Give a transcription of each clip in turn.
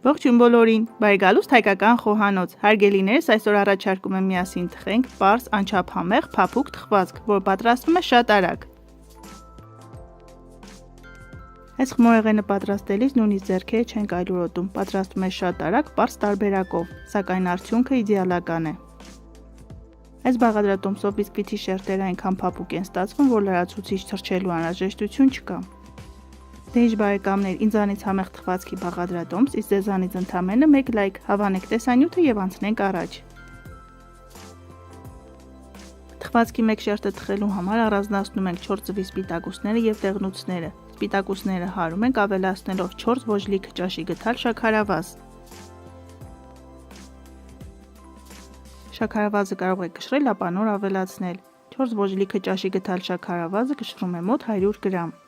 Ողջույն բոլորին, բարեկալուստ հայկական խոհանոց, հարգելիներս այսօր առաջարկում եմ միասին թխենք պարզ անչափ համեղ փափուկ թխվածք, որ պատրաստվում է շատ արագ։ Այս խմորեղենը պատրաստելիս նույնիսկ ձեռքերը չենք այլուրոտում, պատրաստվում է շատ արագ, պարզ տարբերակով, սակայն արդյունքը իդեալական է։ Այս բաղադրատոմսով բիսկվիթի շերտերը այնքան փափուկ են ստացվում, որ լրացուցիչ թրջելու անհրաժեշտություն չկա։ Դե ինչ բարեկամներ, ինձանից համեղ թխվածքի բաղադրատոմս, իսկ ձեզանից ընդամենը մեկ լայք, հավանեք տեսանյութը եւ անցնենք առաջ։ Թխվածքի մեկ շերտը թխելու համար առանձնացնում ենք 4 ձվի սպիտակուցները եւ դեղնուցները։ Սպիտակուցները հարում ենք ավելացնելով 4 ոչ լիքը ճաշի գթալ շաքարավազ։ Շաքարավազը կարող եք կշռել, ապա նոր ավելացնել։ 4 ոչ լիքը ճաշի գթալ շաքարավազը կշռում է մոտ 100 գրամ։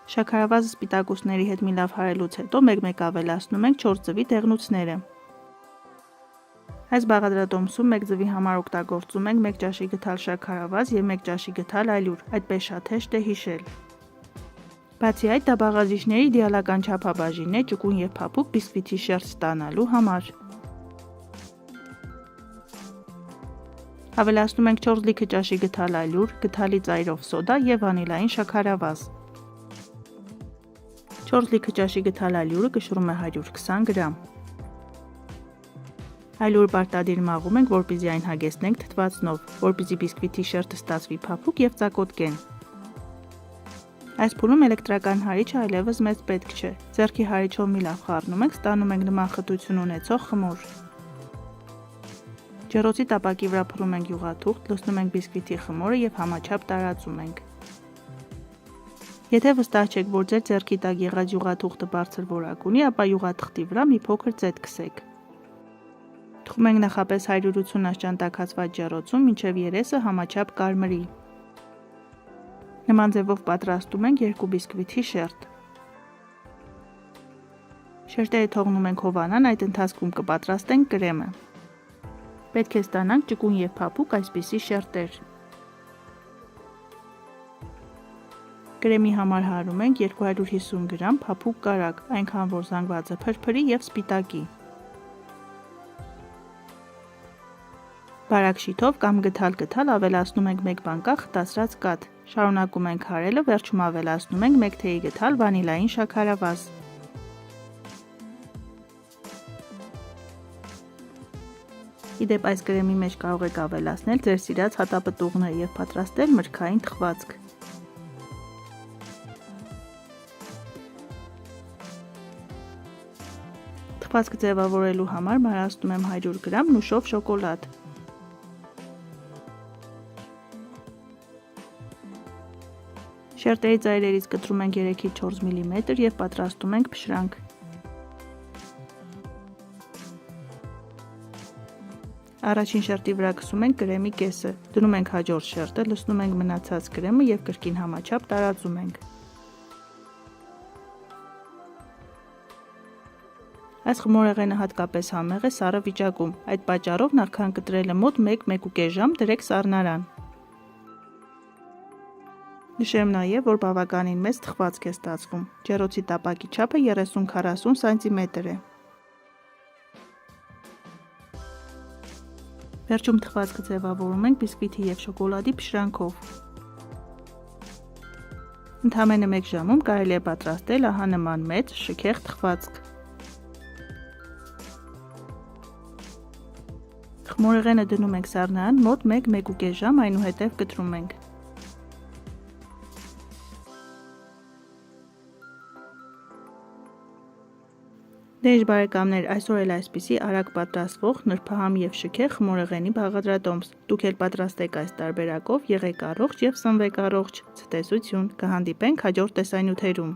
Շաքարավազը սպիտակուցների հետ մի լավ հարելուց հետո մեկ-մեկ ավելացնում ենք 4 ձվի դեղնուցները։ Այս բաղադրատոմսում 1 ձվի համար օգտագործում ենք 1 ճաշի գթալ շաքարավազ եւ 1 ճաշի գթալ ալյուր, այդպես շատ հեշտ է հիշել։ Բացի այդ, դա բաղադրիչների իդեալական չափաբաժին է ճկուն եւ փափուկ բիսկվիթի շերտ ստանալու համար։ Ավելացնում ենք 4 լիքը ճաշի գթալ ալյուր, գթալի ծայրով սոդա եւ վանիլային շաքարավազ։ 4 լիքը ճաշի գթալ ալյուրը կշռում է 120 գրամ։ Ալյուրը պարտադիր մաղում ենք, որպեսզի այն հագեցնենք թթվածնով, որպեսզի բիսկվիթի շերտը ստացվի փափուկ եւ ծակոտկեն։ Այս փուլում էլեկտրական հարիչը այլևս մեծ պետք չէ։ Ձեռքի հարիչով մի լավ խառնում ենք, ստանում ենք նման խտություն ունեցող խմոր։ Ջեռոցի տապակի վրա փռում ենք յուղաթուղթ, լցնում ենք բիսկվիթի խմորը եւ համաչափ տարածում ենք։ Եթե վստահ չեք, որ ձեր ձեռքի տակ եղած յուղաթուղթը բարձր որակ ունի, ապա յուղաթղթի վրա մի փոքր ծետ քսեք։ Թխում ենք նախապես 180 աշճան տաքացված ջեռոցում, մինչև երեսը համաչափ կարմրի։ Նման ձևով պատրաստում ենք 2 բիսկվիթի շերտ։ Շերտերը թողնում ենք հովանան, այդ ընթացքում կպատրաստենք կրեմը։ Պետք է ստանանք ճկուն եւ փափուկ այսպիսի շերտեր։ Կրեմի համար հարում ենք 250 գրամ փափուկ կարագ, այնքան որ զանգվածը փրփրի եւ սպիտակի։ Բարակ շիթով կամ գթալ ավելացնում ենք 1 բանկա խտացրած կաթ, շարունակում ենք հարելը, վերջում ավելացնում ենք 1 թեյի գթալ վանիլային շաքարավազ։ Իդեպ այս կրեմի մեջ կարող եք ավելացնել ձեր սիրած հատապտուղները եւ պատրաստել մրգային թխվածք։ Թխվածքը ձևավորելու համար մարացնում եմ 100 գրամ նուշով շոկոլադ։ Շերտերի ծայրերից կտրում ենք 3-ից 4 մմ եւ պատրաստում ենք փշրանք։ Առաջին շերտի վրա քսում ենք կրեմի կեսը, դնում ենք հաջորդ շերտը, լցնում ենք մնացած կրեմը եւ կրկին համաչափ տարածում ենք։ Այս խմորեղենը հատկապես համեղ է սառը վիճակում, այդ պատճառով նախքան կտրելը մոտ 1-1.5 ժամ դրեք սառնարան։ Նշեմ նաև, որ բավականին մեծ թխվածք է ստացվում, ջեռոցի տապակի չափը 30-40 սանտիմետր է։ Վերջում թխվածքը ձևավորում ենք բիսկվիթի եւ շոկոլադի փշրանքով։ Ընդամենը 1 ժամում կարելի է պատրաստել ահա նման մեծ, շքեղ թխվածք։ Խմորեղենը դնում ենք սառնարան մոտ 1-1.5 ժամ, այնուհետև կտրում ենք։ Դե ինչ բարեկամներ, այսօր էլ այսպիսի արագ պատրաստվող, նրբահամ եւ շքեղ խմորեղենի բաղադրատոմս։ Դուք էլ պատրաստեք այս տարբերակով, եղեք առողջ եւ սնվեք առողջ։ Ցտեսություն, կհանդիպենք հաջորդ տեսանյութերում։